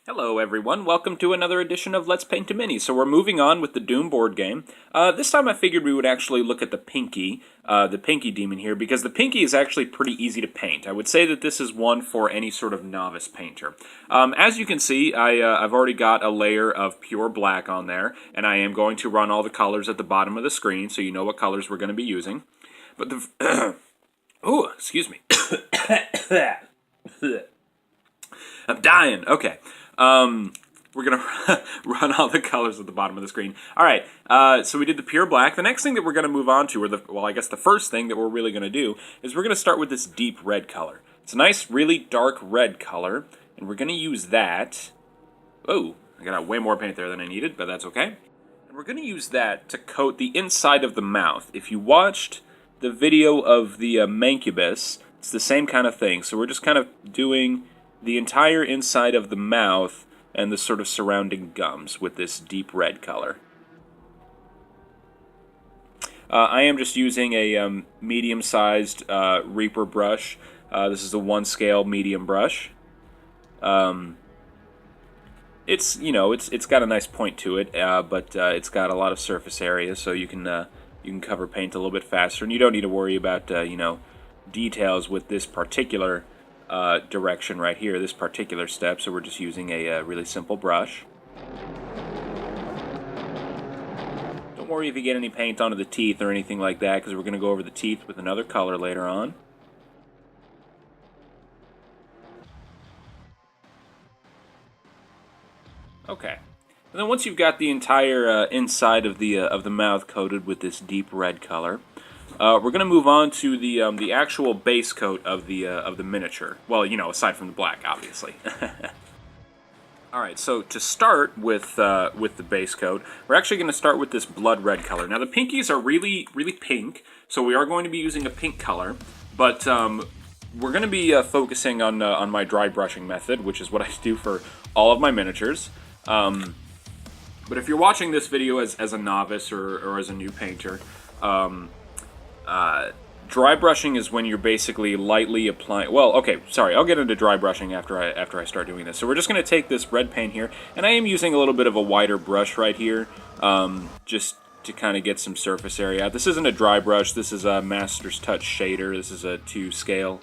Hello everyone, welcome to another edition of Let's Paint a Mini. So we're moving on with the Doom board game. This time I figured we would actually look at the Pinky demon here, because the Pinky is actually pretty easy to paint. I would say that this is one for any sort of novice painter. As you can see, I've already got a layer of pure black on there, and I am going to run all the colors at the bottom of the screen, so you know what colors we're going to be using. But the... Ooh, excuse me. I'm dying. Okay. We're going to run all the colors at the bottom of the screen. All right, so we did the pure black. The next thing that we're going to move on to, I guess the first thing that we're really going to do, is we're going to start with this deep red color. It's a nice, really dark red color, and we're going to use that. Oh, I got way more paint there than I needed, but that's okay. And we're going to use that to coat the inside of the mouth. If you watched the video of the Mancubus, it's the same kind of thing. So we're just kind of doing the entire inside of the mouth and the sort of surrounding gums with this deep red color. I am just using a medium-sized Reaper brush. This is a 1-scale medium brush. It's got a nice point to it, but it's got a lot of surface area, so you can cover paint a little bit faster, and you don't need to worry about details with this particular direction right here, this particular step. So we're just using a really simple brush. Don't worry if you get any paint onto the teeth or anything like that, because we're going to go over the teeth with another color later on. Okay. And then once you've got the entire inside of the mouth coated with this deep red color, we're going to move on to the actual base coat of the miniature. Well, aside from the black, obviously. All right, so to start with the base coat, we're actually going to start with this blood red color. Now the pinkies are really pink, so we are going to be using a pink color, but we're going to be focusing on my dry brushing method, which is what I do for all of my miniatures. But if you're watching this video as a novice or as a new painter, dry brushing is when you're basically lightly applying... Well, okay, sorry, I'll get into dry brushing after I start doing this. So we're just going to take this red paint here, and I am using a little bit of a wider brush right here, just to kind of get some surface area out. This isn't a dry brush, this is a Master's Touch shader. This is a 2-scale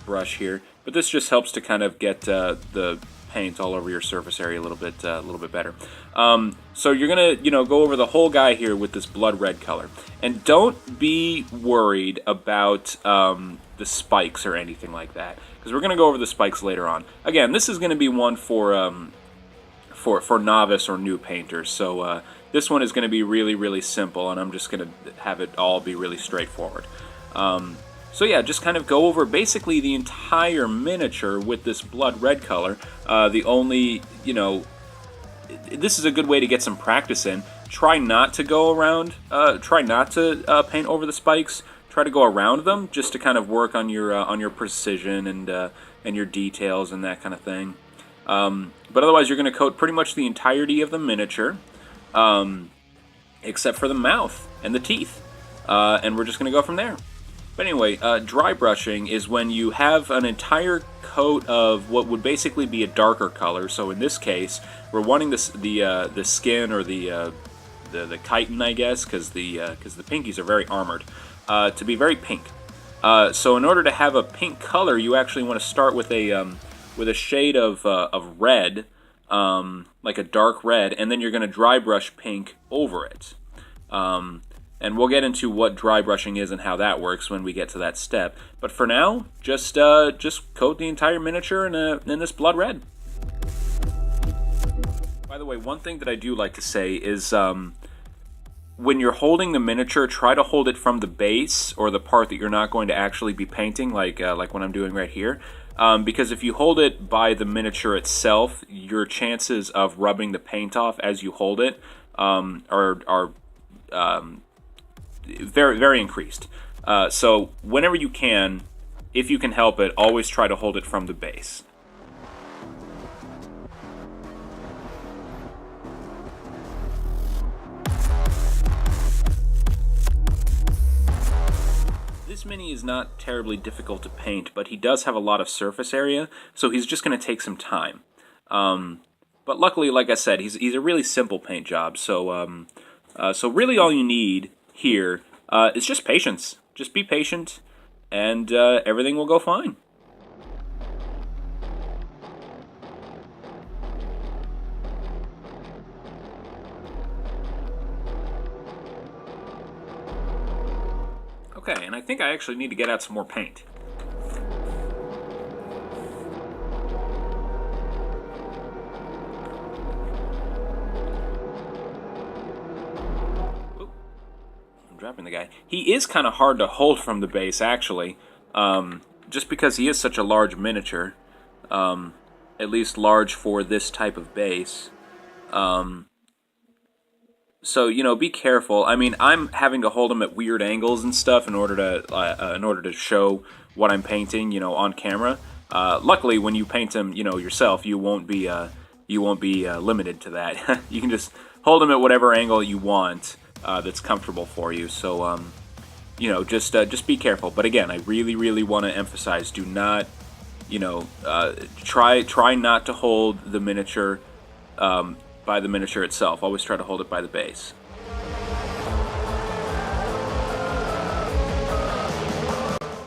brush here, but this just helps to kind of get the paint all over your surface area a little bit better. So you're gonna go over the whole guy here with this blood red color, and don't be worried about the spikes or anything like that, because we're gonna go over the spikes later on. Again, this is gonna be one for novice or new painters, so this one is gonna be really simple, and I'm just gonna have it all be really straightforward. So yeah, just kind of go over basically the entire miniature with this blood red color. This is a good way to get some practice in. Try not to go around, try not to paint over the spikes. Try to go around them, just to kind of work on your precision and your details and that kind of thing. But otherwise, you're going to coat pretty much the entirety of the miniature, except for the mouth and the teeth. And we're just going to go from there. But anyway, dry brushing is when you have an entire coat of what would basically be a darker color. So in this case, we're wanting the skin or the chitin, I guess, because the pinkies are very armored, to be very pink. So in order to have a pink color, you actually want to start with a shade of red, like a dark red, and then you're going to dry brush pink over it. And we'll get into what dry brushing is and how that works when we get to that step. But for now, just coat the entire miniature in this blood red. By the way, one thing that I do like to say is when you're holding the miniature, try to hold it from the base or the part that you're not going to actually be painting, like what I'm doing right here. Because if you hold it by the miniature itself, your chances of rubbing the paint off as you hold it are very increased. So whenever you can, if you can help it, always try to hold it from the base. This mini is not terribly difficult to paint, but he does have a lot of surface area, so he's just going to take some time. But luckily, like I said, he's a really simple paint job. So so really all you need here is just patience. Just be patient, and everything will go fine. Okay, and I think I actually need to get out some more paint. Oop, I'm dropping the guy. He is kind of hard to hold from the base, actually, just because he is such a large miniature, at least large for this type of base. So, you know, be careful. I mean, I'm having to hold them at weird angles and stuff in order to show what I'm painting, you know, on camera. Luckily, when you paint them, you know, yourself, you won't be limited to that. You can just hold them at whatever angle you want that's comfortable for you. So, you know, just be careful. But again, I really want to emphasize: do not, you know, try not to hold the miniature. By the miniature itself. Always try to hold it by the base.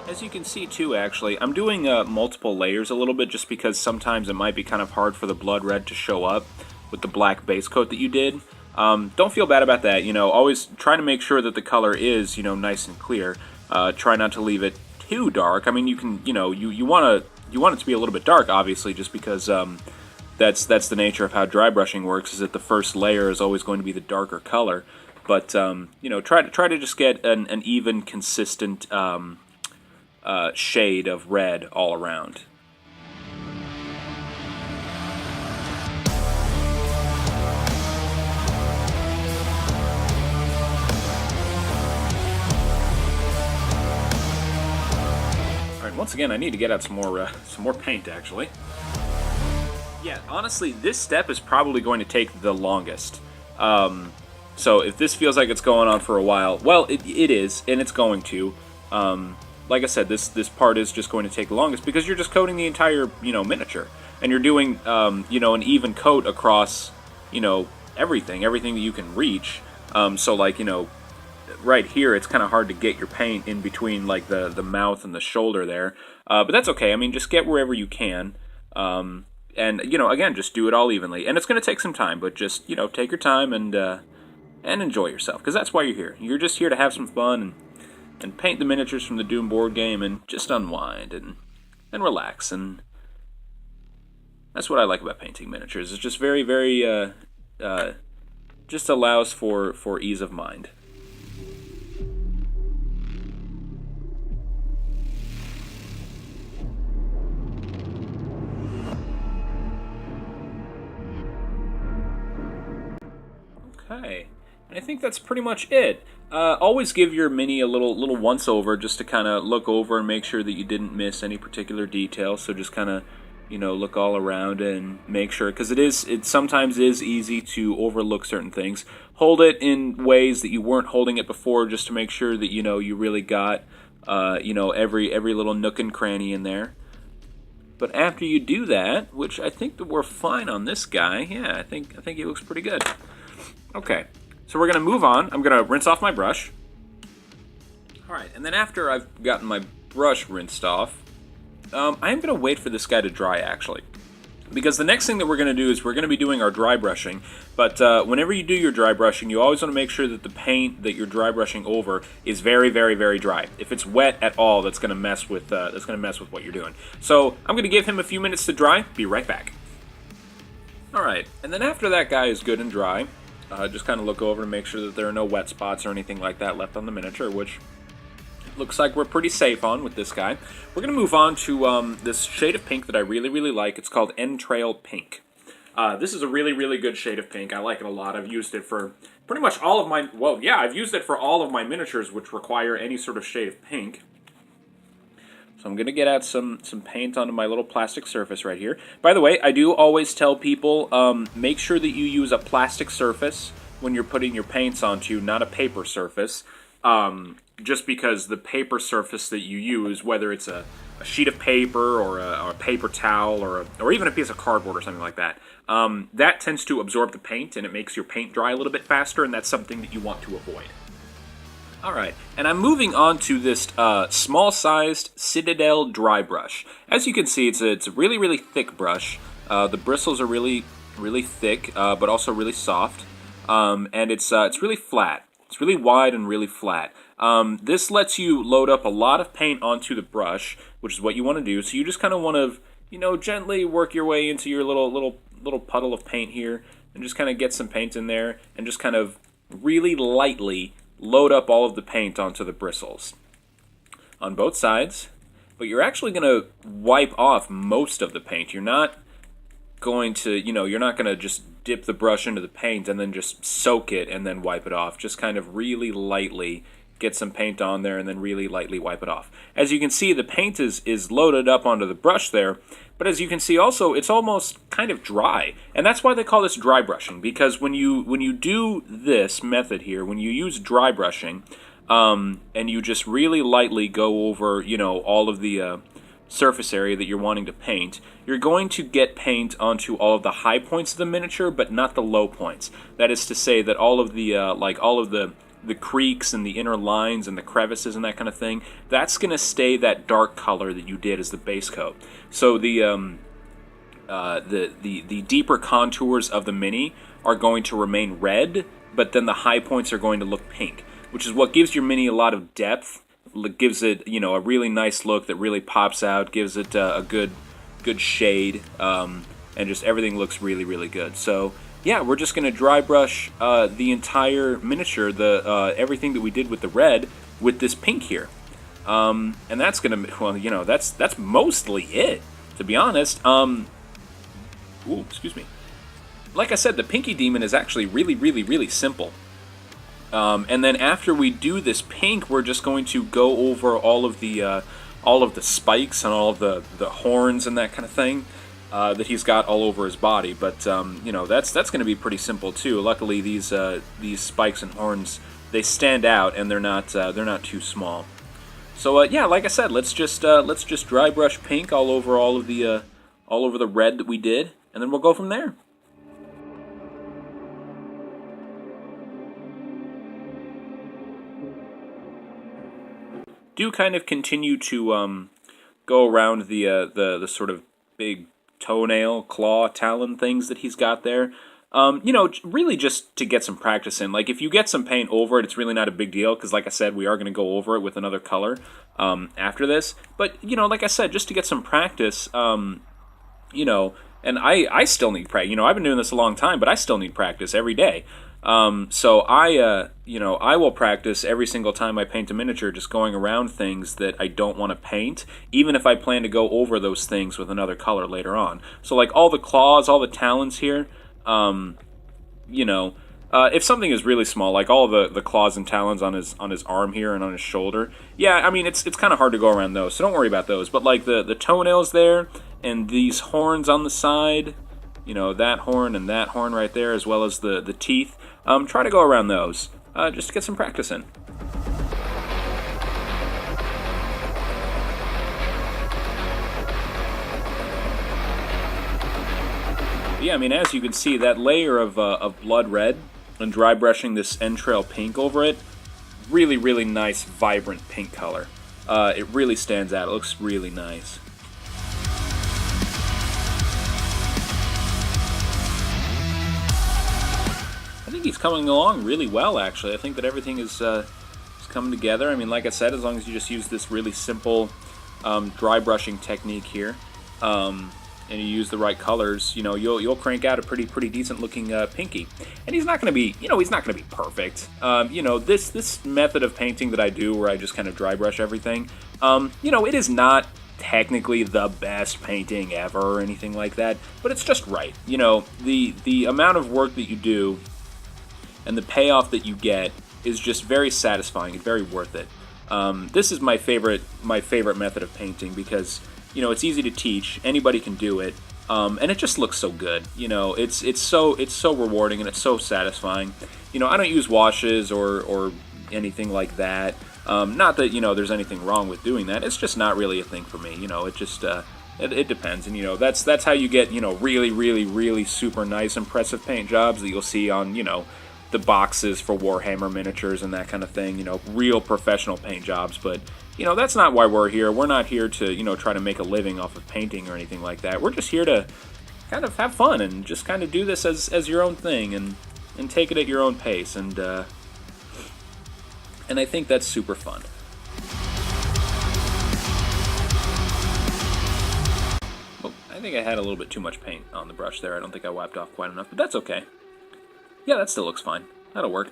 As you can see too, actually, I'm doing multiple layers a little bit just because sometimes it might be kind of hard for the blood red to show up with the black base coat that you did. Don't feel bad about that, you know, always try to make sure that the color is, you know, nice and clear. Try not to leave it too dark. I mean, you can, you know, you want it to be a little bit dark, obviously, just because that's the nature of how dry brushing works, is that the first layer is always going to be the darker color. But you know, try to just get an even, consistent shade of red all around. All right, once again, I need to get out some more paint, actually. Yeah, honestly, this step is probably going to take the longest. So if this feels like it's going on for a while, well, it is, and it's going to. Like I said, this part is just going to take the longest because you're just coating the entire, you know, miniature, and you're doing, you know, an even coat across, you know, everything that you can reach. So like, you know, right here, it's kind of hard to get your paint in between like the mouth and the shoulder there, but that's okay. I mean, just get wherever you can. And, you know, again, just do it all evenly. And it's going to take some time, but just, you know, take your time and enjoy yourself. Because that's why you're here. You're just here to have some fun and paint the miniatures from the Doom board game and just unwind and relax. And that's what I like about painting miniatures. It's just very, just allows for ease of mind. Okay, and I think that's pretty much it. Always give your mini a little once over just to kind of look over and make sure that you didn't miss any particular details. So just kind of, you know, look all around and make sure, because it sometimes is easy to overlook certain things. Hold it in ways that you weren't holding it before, just to make sure that, you know, you really got, you know, every little nook and cranny in there. But after you do that, which I think that we're fine on this guy, yeah, I think he looks pretty good. Okay, so we're going to move on. I'm going to rinse off my brush. Alright, and then after I've gotten my brush rinsed off, I am going to wait for this guy to dry, actually. Because the next thing that we're going to do is we're going to be doing our dry brushing. But whenever you do your dry brushing, you always want to make sure that the paint that you're dry brushing over is very dry. If it's wet at all, that's going to mess with what you're doing. So I'm going to give him a few minutes to dry. Be right back. Alright, and then after that guy is good and dry, just kind of look over to make sure that there are no wet spots or anything like that left on the miniature, which looks like we're pretty safe on with this guy. We're going to move on to this shade of pink that I really like. It's called Entrail Pink. This is a really good shade of pink. I like it a lot. I've used it for pretty much all of my... Well, yeah, I've used it for all of my miniatures which require any sort of shade of pink. So I'm going to get out some paint onto my little plastic surface right here. By the way, I do always tell people, make sure that you use a plastic surface when you're putting your paints onto, not a paper surface. Just because the paper surface that you use, whether it's a sheet of paper or a paper towel or even a piece of cardboard or something like that. That tends to absorb the paint and it makes your paint dry a little bit faster, and that's something that you want to avoid. Alright, and I'm moving on to this small-sized Citadel Dry Brush. As you can see, it's a really, really thick brush. The bristles are really, really thick, but also really soft. And it's really flat. It's really wide and really flat. This lets you load up a lot of paint onto the brush, which is what you want to do. So you just kind of want to, gently work your way into your little puddle of paint here, and just kind of get some paint in there, and just kind of really lightly load up all of the paint onto the bristles on both sides. But you're actually going to wipe off most of the paint. You're not going to, you're not going to just dip the brush into the paint and then just soak it and then wipe it off. Just kind of really lightly get some paint on there and then really lightly wipe it off. As you can see, the paint is loaded up onto the brush there, but as you can see also, it's almost kind of dry. And that's why they call this dry brushing, because when you do this method here, when you use dry brushing, and you just really lightly go over, all of the surface area that you're wanting to paint, you're going to get paint onto all of the high points of the miniature, but not the low points. That is to say that all of the the creaks and the inner lines and the crevices and that kind of thing, that's going to stay that dark color that you did as the base coat. So the deeper contours of the mini are going to remain red, but then the high points are going to look pink, which is what gives your mini a lot of depth. It gives it, a really nice look that really pops out, gives it a good shade, and just everything looks really, really good. So yeah, we're just going to dry brush the entire miniature, everything that we did with the red, with this pink here. And that's going to, well, that's mostly it, to be honest. Ooh, excuse me. Like I said, the Pinky Demon is actually really, really, really simple. And then after we do this pink, we're just going to go over all of the spikes and all of the horns and that kind of thing. That he's got all over his body, but that's going to be pretty simple too. Luckily, these spikes and horns, they stand out and they're not too small. So yeah, like I said, let's just dry brush pink all over the red that we did, and then we'll go from there. Do kind of continue to go around the sort of big toenail, claw, talon things that he's got there. Really just to get some practice in. Like, if you get some paint over it, it's really not a big deal, because like I said, we are going to go over it with another color after this. But, like I said, just to get some practice, and I still need practice. I've been doing this a long time, but I still need practice every day. So I will practice every single time I paint a miniature, just going around things that I don't want to paint, even if I plan to go over those things with another color later on. So like all the claws, all the talons here, if something is really small, like all the claws and talons on his arm here and on his shoulder, yeah, I mean, it's kind of hard to go around those, so don't worry about those. But like the toenails there, and these horns on the side, that horn and that horn right there, as well as the teeth, try to go around those, just to get some practice in. Yeah, I mean, as you can see, that layer of blood red and dry brushing this entrail pink over it, really, really nice, vibrant pink color. It really stands out. It looks really nice. I think he's coming along really well, actually. I think that everything is coming together. I mean, like I said, as long as you just use this really simple dry brushing technique here, and you use the right colors, you'll crank out a pretty decent looking pinky. And he's not going to be, he's not going to be perfect. This method of painting that I do, where I just kind of dry brush everything, it is not technically the best painting ever or anything like that, but it's just right. The amount of work that you do and the payoff that you get is just very satisfying and very worth it. This is my favorite method of painting, because it's easy to teach, anybody can do it, and it just looks so good. It's so rewarding and it's so satisfying. I don't use washes or anything like that. Not that, there's anything wrong with doing that. It's just not really a thing for me. It just, it depends. And, that's how you get, really, really, really super nice, impressive paint jobs that you'll see on, the boxes for Warhammer miniatures and that kind of thing. Real professional paint jobs. But, that's not why we're here. We're not here to, try to make a living off of painting or anything like that. We're just here to kind of have fun and just kind of do this as your own thing and take it at your own pace. And I think that's super fun. Well, I think I had a little bit too much paint on the brush there. I don't think I wiped off quite enough, but that's okay. Yeah, that still looks fine. That'll work.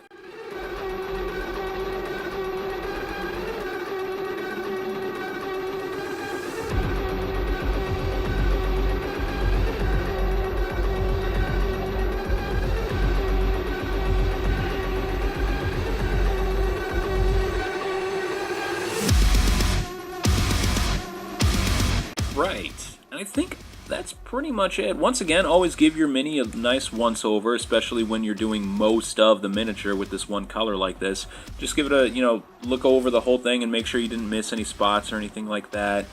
Right, and I think that's pretty much it. Once again, always give your mini a nice once-over, especially when you're doing most of the miniature with this one color like this. Just give it a, look over the whole thing and make sure you didn't miss any spots or anything like that.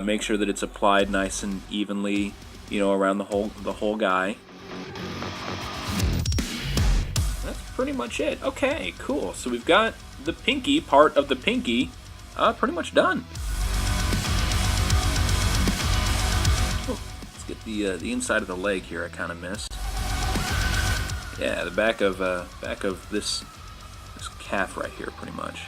Make sure that it's applied nice and evenly, around the whole guy. That's pretty much it. Okay, cool. So we've got the pinky part of the pinky pretty much done. Get the inside of the leg here. I kind of missed. Yeah, the back of this calf right here, pretty much.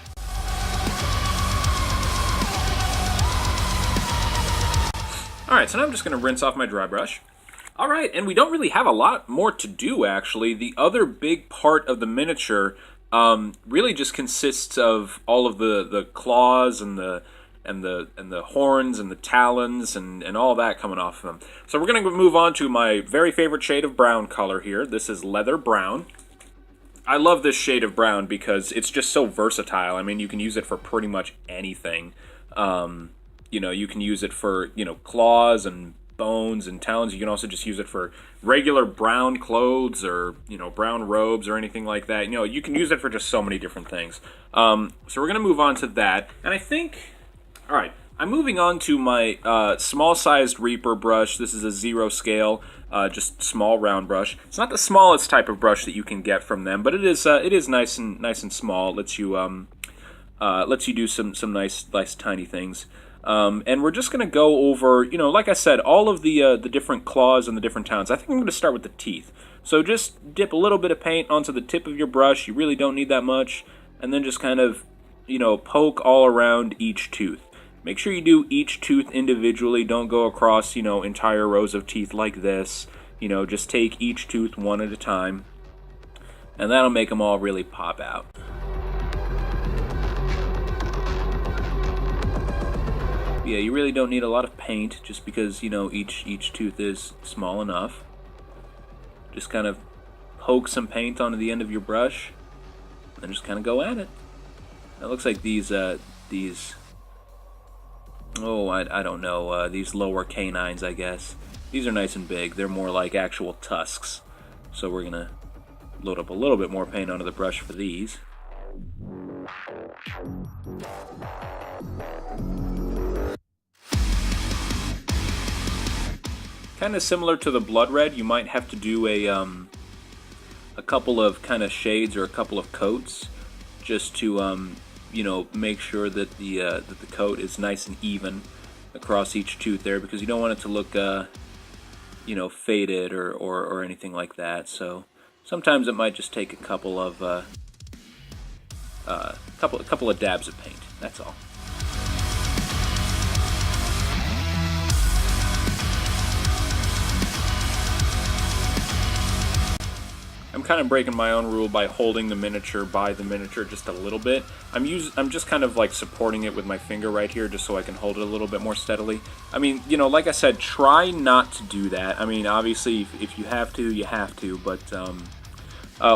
All right, so now I'm just going to rinse off my dry brush. All right, and we don't really have a lot more to do actually. The other big part of the miniature really just consists of all of the claws and the horns and the talons and all that coming off of them. So we're going to move on to my very favorite shade of brown color here. This is leather brown. I love this shade of brown because it's just so versatile. I mean, you can use it for pretty much anything. You can use it for, claws and bones and talons. You can also just use it for regular brown clothes or, brown robes or anything like that. You can use it for just so many different things. So we're going to move on to that. And I think... All right, I'm moving on to my small-sized Reaper brush. This is a 0 scale, just small round brush. It's not the smallest type of brush that you can get from them, but it is nice and small. It lets you do some nice tiny things. And we're just gonna go over, like I said, all of the different claws and the different talons. I think I'm gonna start with the teeth. So just dip a little bit of paint onto the tip of your brush. You really don't need that much, and then just kind of, poke all around each tooth. Make sure you do each tooth individually. Don't go across, entire rows of teeth like this. Just take each tooth one at a time. And that'll make them all really pop out. Yeah, you really don't need a lot of paint just because, each tooth is small enough. Just kind of poke some paint onto the end of your brush and just kind of go at it. It looks like these I don't know, these lower canines, I guess. These are nice and big. They're more like actual tusks. So we're going to load up a little bit more paint onto the brush for these. Kind of similar to the blood red, you might have to do a couple of kind of shades or a couple of coats just to make sure that the coat is nice and even across each tooth there, because you don't want it to look faded or anything like that. So sometimes it might just take a couple of dabs of paint. That's all. I'm kind of breaking my own rule by holding the miniature by the miniature just a little bit. I'm just kind of like supporting it with my finger right here just so I can hold it a little bit more steadily. I mean, like I said, try not to do that. I mean, obviously, if you have to, you have to. But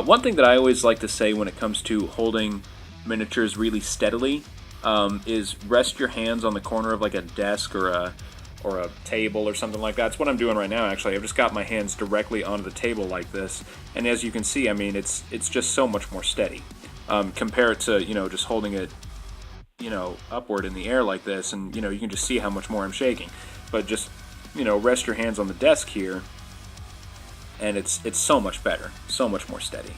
one thing that I always like to say when it comes to holding miniatures really steadily is rest your hands on the corner of like a desk or a table or something like that. That's what I'm doing right now, actually. I've just got my hands directly onto the table like this, and as you can see, I mean, it's just so much more steady compared to, just holding it, you know, upward in the air like this, and, you know, you can just see how much more I'm shaking. But just, you know, rest your hands on the desk here, and it's so much better, so much more steady.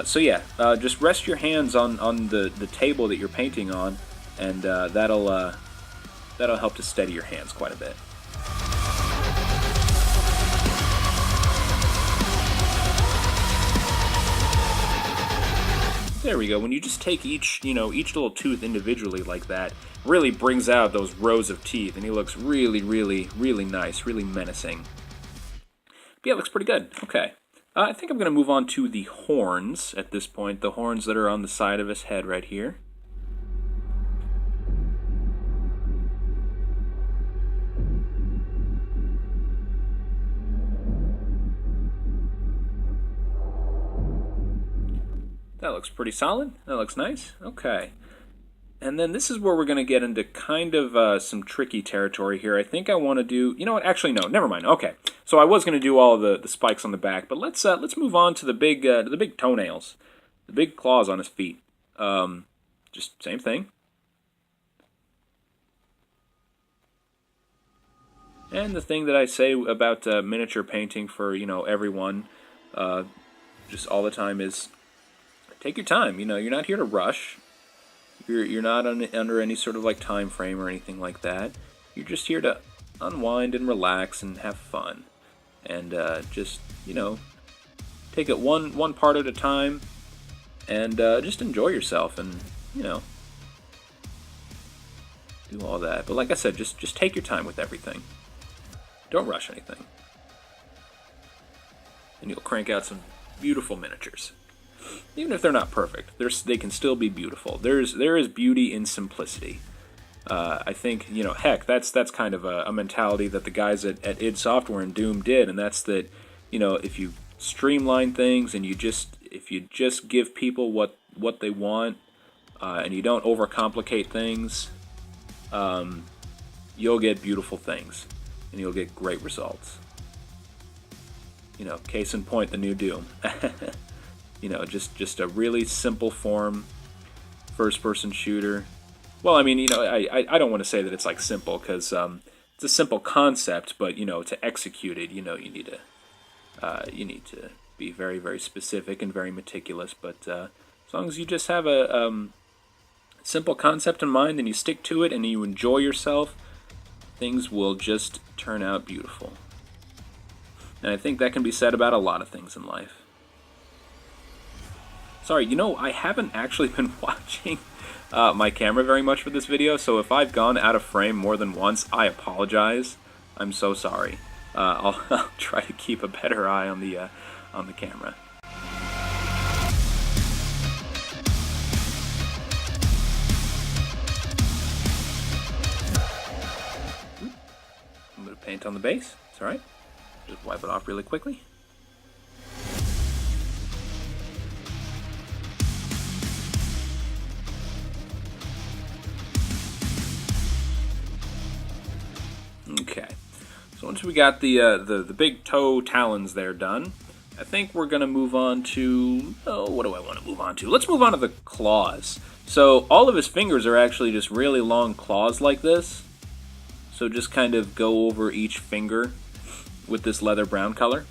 So yeah, just rest your hands on the table that you're painting on, and that'll help to steady your hands quite a bit. There we go. When you just take each little tooth individually like that, really brings out those rows of teeth, and he looks really, really, really nice, really menacing. But yeah, it looks pretty good. Okay. I think I'm going to move on to the horns at this point, the horns that are on the side of his head right here. That looks pretty solid. That looks nice. Okay. And then this is where we're going to get into kind of some tricky territory here. I think I want to do... You know what? Actually, no. Never mind. Okay. So I was going to do all of the spikes on the back, but let's move on to the big toenails, the big claws on his feet. Just same thing. And the thing that I say about miniature painting for, you know, everyone, just all the time is take your time. You know, you're not here to rush. You're not under any sort of like time frame or anything like that. You're just here to unwind and relax and have fun, and just, you know, take it one part at a time, and just enjoy yourself, and, you know, do all that. But like I said, just take your time with everything. Don't rush anything, and you'll crank out some beautiful miniatures. Even if they're not perfect, they can still be beautiful. There is beauty in simplicity. I think, you know, heck, that's kind of a mentality that the guys at id Software and Doom did, and that's that, you know, if you streamline things and if you just give people what they want, and you don't overcomplicate things, you'll get beautiful things, and you'll get great results. You know, case in point, the new Doom. You know, just a really simple form, first-person shooter. Well, I mean, you know, I don't want to say that it's like simple, because it's a simple concept, but, you know, to execute it, you know, you need to be very, very specific and very meticulous. But as long as you just have a simple concept in mind and you stick to it and you enjoy yourself, things will just turn out beautiful. And I think that can be said about a lot of things in life. Sorry, you know, I haven't actually been watching my camera very much for this video, so if I've gone out of frame more than once, I apologize. I'm so sorry. I'll try to keep a better eye on the camera. I'm going to paint on the base. It's alright. Just wipe it off really quickly. Okay, so once we got the big toe talons there done, I think we're going to move on to, what do I want to move on to? Let's move on to the claws. So all of his fingers are actually just really long claws like this. So just kind of go over each finger with this leather brown color.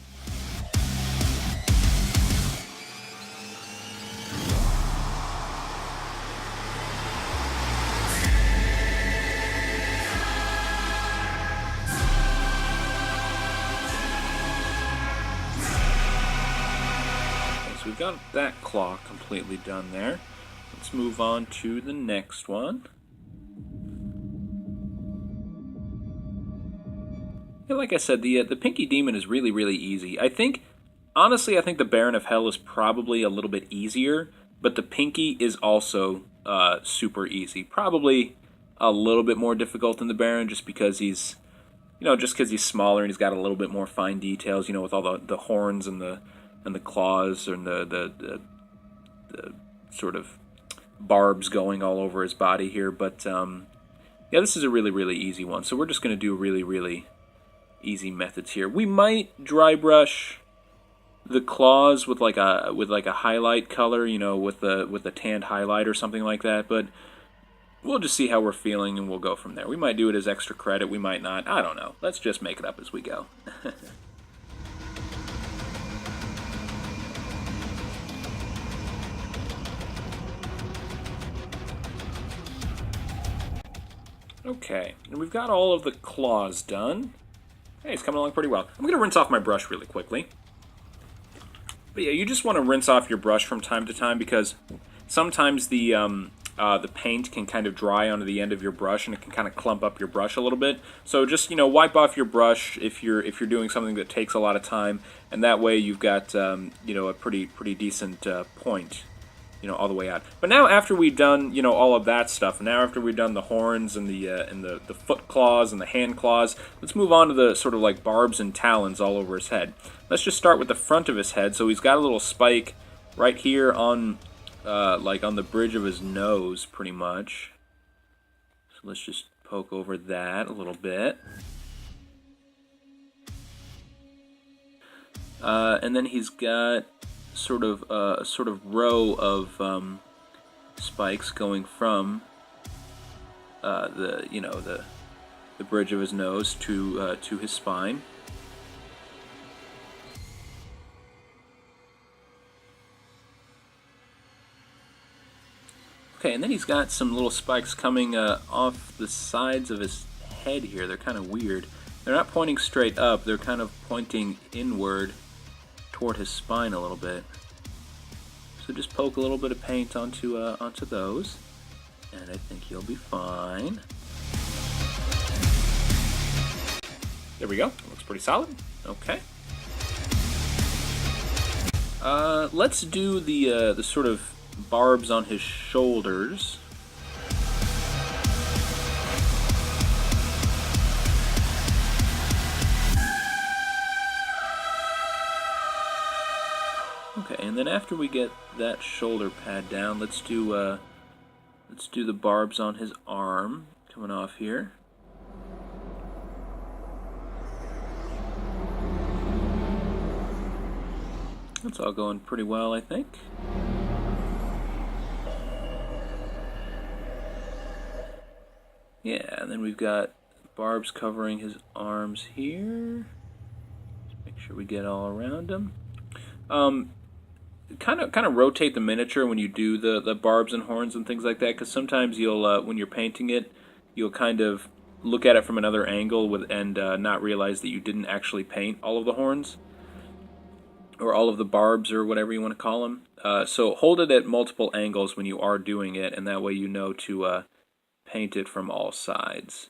We've got that claw completely done there. Let's move on to the next one. Yeah, like I said, the Pinky Demon is really, really easy. Honestly, I think the Baron of Hell is probably a little bit easier, but the Pinky is also super easy. Probably a little bit more difficult than the Baron, just because he's smaller and he's got a little bit more fine details, you know, with all the horns and the claws and the sort of barbs going all over his body here. But yeah, this is a really, really easy one. So we're just going to do really, really easy methods here. We might dry brush the claws with like a highlight color, you know, with a tanned highlight or something like that. But We'll just see how we're feeling and we'll go from there. We might do it as extra credit, we might not. I don't know. Let's just make it up as we go. Okay, and we've got all of the claws done. Hey, it's coming along pretty well. I'm going to rinse off my brush really quickly. But yeah, you just want to rinse off your brush from time to time because sometimes the paint can kind of dry onto the end of your brush and it can kind of clump up your brush a little bit. So just, wipe off your brush if you're doing something that takes a lot of time, and that way you've got a pretty decent point. All the way out. But now after we've done, all of that stuff, now after we've done the horns and the foot claws and the hand claws, let's move on to the sort of like barbs and talons all over his head. Let's just start with the front of his head. So he's got a little spike right here on, like on the bridge of his nose, pretty much. So let's just poke over that a little bit. And then he's got sort of row of spikes going from the bridge of his nose to his spine. Okay, and then he's got some little spikes coming off the sides of his head here. They're kind of weird. They're not pointing straight up. They're kind of pointing inward toward his spine a little bit. So just poke a little bit of paint onto those, and I think you'll be fine. There we go. Looks pretty solid. Okay. Let's do the sort of barbs on his shoulders. Okay, and then after we get that shoulder pad down, let's do the barbs on his arm coming off here. That's all going pretty well, I think. Yeah, and then we've got barbs covering his arms here. Just make sure we get all around him. Kind of rotate the miniature when you do the barbs and horns and things like that, because sometimes you'll when you're painting it, you'll kind of look at it from another angle and not realize that you didn't actually paint all of the horns or all of the barbs or whatever you want to call them. So hold it at multiple angles when you are doing it, and that way you know to paint it from all sides.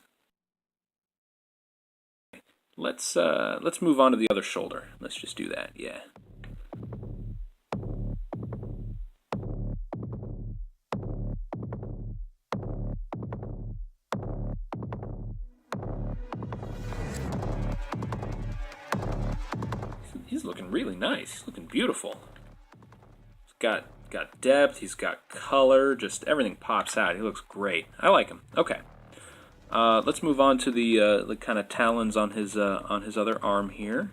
Let's move on to the other shoulder. Let's just do that. Yeah. He's looking really nice. He's looking beautiful. He's got depth. He's got color. Just everything pops out. He looks great. I like him. Okay. Let's move on to the kind of talons on his other arm here.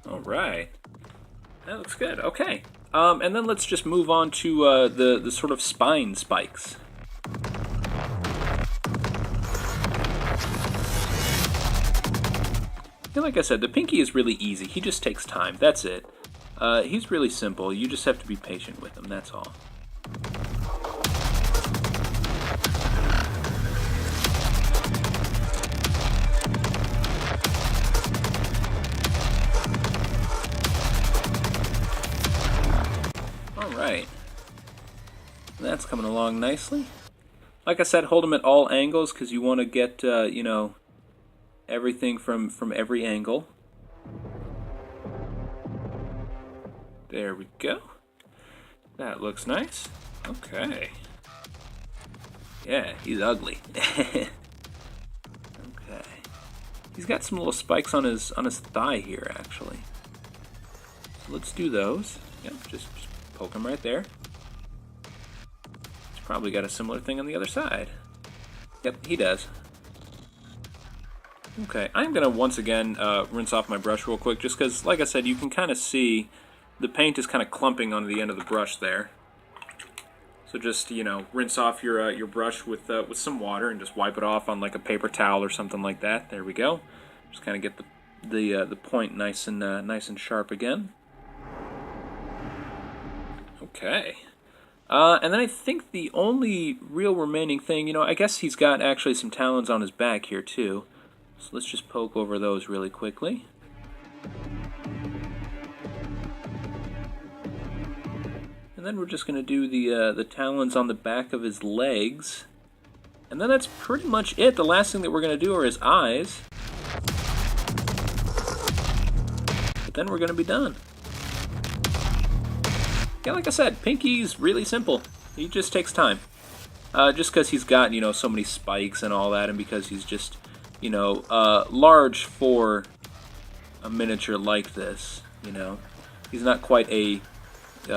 All right. That looks good. Okay. And then let's just move on to the sort of spine spikes. And like I said, the pinky is really easy. He just takes time. That's it. He's really simple. You just have to be patient with him. That's all. Alright. That's coming along nicely. Like I said, hold them at all angles because you want to get, everything from every angle. There we go. That looks nice. Okay. Yeah, he's ugly. Okay. He's got some little spikes on his thigh here, actually. So let's do those. Yep, just poke him right there. He's probably got a similar thing on the other side. Yep, he does. Okay, I'm going to once again rinse off my brush real quick, just because, like I said, you can kind of see the paint is kind of clumping onto the end of the brush there. So just, you know, rinse off your brush with some water and just wipe it off on like a paper towel or something like that. There we go. Just kind of get the point nice and sharp again. Okay. And then I think the only real remaining thing, you know, I guess he's got actually some talons on his back here too. So let's just poke over those really quickly. And then we're just going to do the talons on the back of his legs. And then that's pretty much it. The last thing that we're going to do are his eyes. But then we're going to be done. Yeah, like I said, Pinky's really simple. He just takes time. Just because he's got, you know, so many spikes and all that, and because he's just, you know, large for a miniature like this, you know. He's not quite a,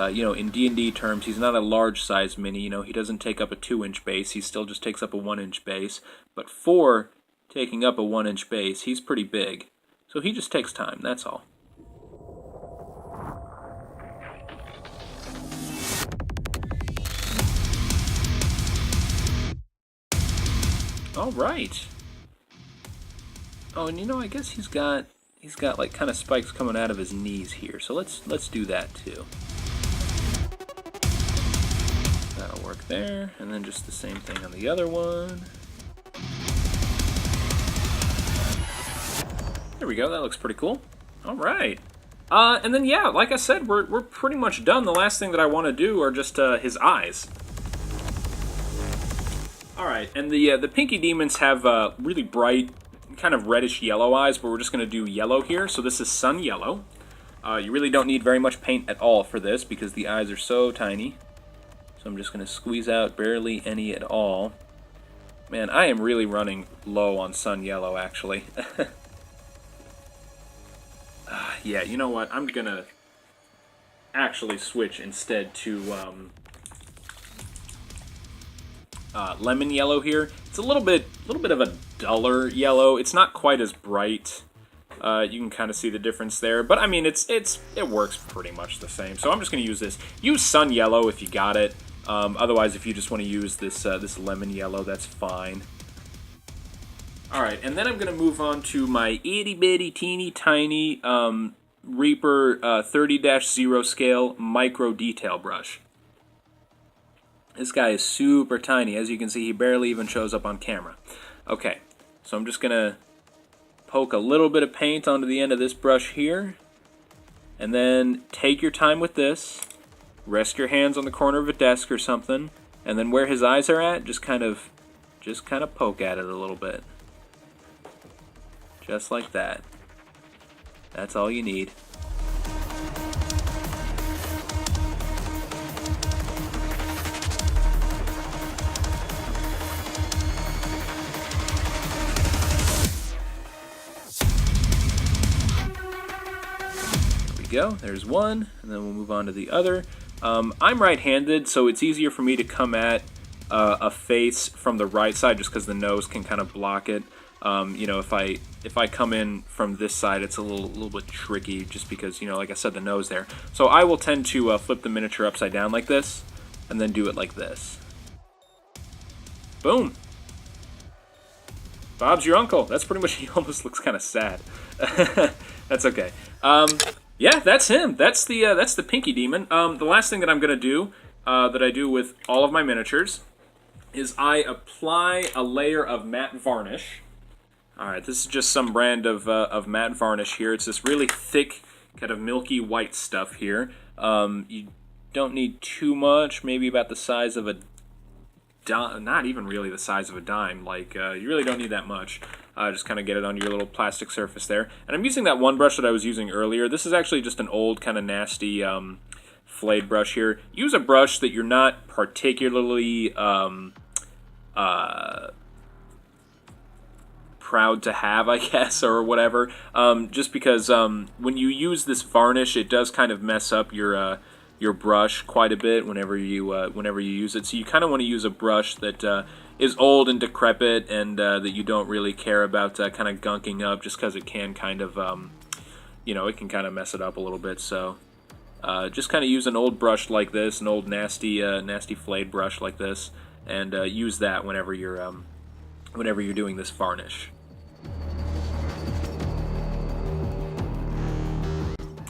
you know, in D&D terms, he's not a large size mini, you know. He doesn't take up a 2-inch base, he still just takes up a 1-inch base. But for taking up a 1-inch base, he's pretty big. So he just takes time, that's all. All right. Oh, and you know, I guess he's got like kind of spikes coming out of his knees here. So let's do that too. That'll work there, and then just the same thing on the other one. There we go. That looks pretty cool. All right. And then yeah, like I said, we're pretty much done. The last thing that I want to do are just his eyes. Alright, and the Pinky Demons have really bright, kind of reddish yellow eyes, but we're just going to do yellow here. So this is Sun Yellow. You really don't need very much paint at all for this because the eyes are so tiny. So I'm just going to squeeze out barely any at all. Man, I am really running low on Sun Yellow, actually. Yeah, you know what? I'm going to actually switch instead to lemon yellow here. It's a little bit of a duller yellow. It's not quite as bright. You can kind of see the difference there, but I mean, it works pretty much the same. So I'm just going to use this. Use Sun Yellow if you got it. Otherwise, if you just want to use this this lemon yellow, that's fine. All right, and then I'm going to move on to my itty bitty teeny tiny Reaper 30-0 scale micro detail brush. This guy is super tiny. As you can see, he barely even shows up on camera. Okay, so I'm just going to poke a little bit of paint onto the end of this brush here. And then take your time with this. Rest your hands on the corner of a desk or something. And then where his eyes are at, just kind of poke at it a little bit. Just like that. That's all you need. Go. There's one, and then we'll move on to the other. I'm right-handed, so it's easier for me to come at a face from the right side, just because the nose can kind of block it. You know, if I come in from this side, it's a little bit tricky, just because, you know, like I said, the nose there. So I will tend to flip the miniature upside down like this, and then do it like this. Boom. Bob's your uncle. That's pretty much. He almost looks kind of sad. That's okay. Yeah, that's him. That's the Pinky Demon. The last thing that I'm gonna do, that I do with all of my miniatures, is I apply a layer of matte varnish. All right, this is just some brand of matte varnish here. It's this really thick, kind of milky white stuff here. You don't need too much. Maybe about the size of a dime. Not even really the size of a dime. Like you really don't need that much. Just kind of get it on your little plastic surface there. And I'm using that one brush that I was using earlier. This is actually just an old kind of nasty flayed brush here. Use a brush that you're not particularly proud to have, I guess, or whatever. Just because when you use this varnish, it does kind of mess up your your brush quite a bit whenever you use it. So you kind of want to use a brush that is old and decrepit, and that you don't really care about kind of gunking up, just because it can kind of it can kind of mess it up a little bit. So just kind of use an old brush like this, an old nasty flayed brush like this, and use that whenever you're doing this varnish.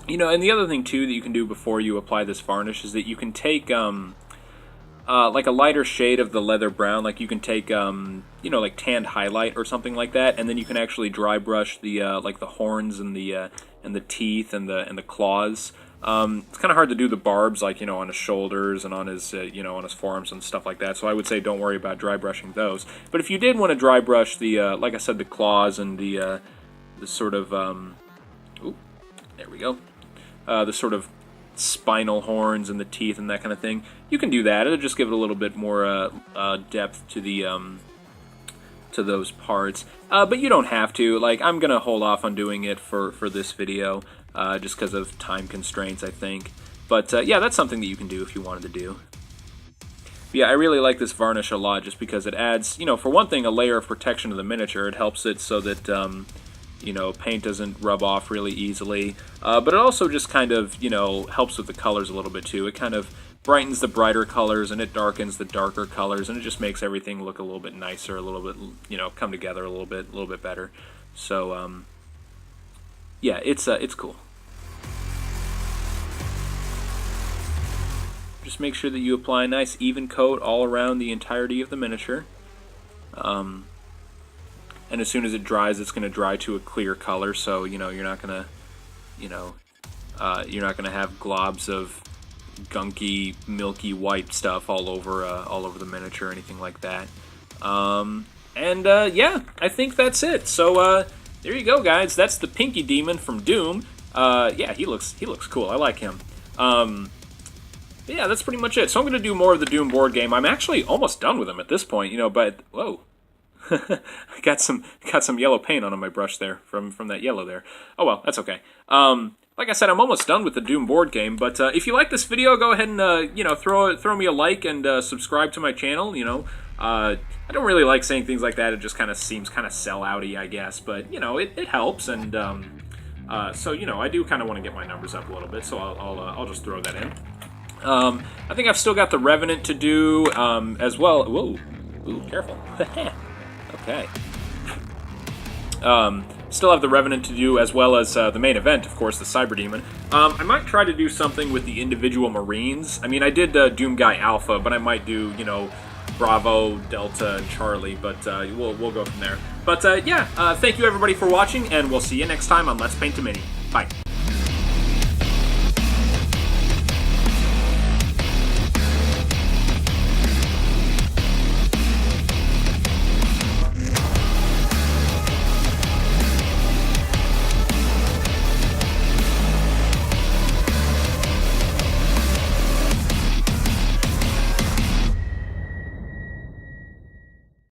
And the other thing too that you can do before you apply this varnish is that you can take like a lighter shade of the leather brown, like you can take like tanned highlight or something like that, and then you can actually dry brush the like the horns and the teeth and the claws. It's kind of hard to do the barbs, like on his shoulders and on his on his forearms and stuff like that. So I would say don't worry about dry brushing those. But if you did want to dry brush the like I said, the claws and the sort of there we go. The sort of spinal horns and the teeth and that kind of thing, you can do that. It'll just give it a little bit more depth to the to those parts. But you don't have to. Like, I'm gonna hold off on doing it for this video, just because of time constraints, I think. But yeah, that's something that you can do if you wanted to do. But yeah, I really like this varnish a lot, just because it adds, for one thing, a layer of protection to the miniature. It helps it so that paint doesn't rub off really easily, but it also just kind of, helps with the colors a little bit too. It kind of brightens the brighter colors and it darkens the darker colors, and it just makes everything look a little bit nicer, a little bit, come together a little bit better. So, yeah, it's cool. Just make sure that you apply a nice even coat all around the entirety of the miniature. And as soon as it dries, it's going to dry to a clear color, so you're not going to, you're not going to have globs of gunky, milky white stuff all over the miniature or anything like that. Yeah, I think that's it. So there you go, guys. That's the Pinky Demon from Doom. Yeah, he looks cool. I like him. Yeah, that's pretty much it. So I'm going to do more of the Doom board game. I'm actually almost done with him at this point, but whoa. I got some yellow paint on my brush there from that yellow there. Oh well, that's okay. Like I said, I'm almost done with the Doom board game, but if you like this video, go ahead and throw me a like and subscribe to my channel. I don't really like saying things like that. It just kind of seems kind of sell-outy, I guess, but it helps, and so I do kind of want to get my numbers up a little bit, so I'll just throw that in. I think I've still got the Revenant to do as well. Whoa, ooh, careful. Okay. Still have the Revenant to do, as well as the main event, of course, the Cyber Demon. I might try to do something with the individual Marines. I mean, I did Doom Guy Alpha, but I might do, Bravo, Delta, and Charlie, but we'll go from there. But yeah, thank you everybody for watching, and we'll see you next time on Let's Paint a Mini. Bye.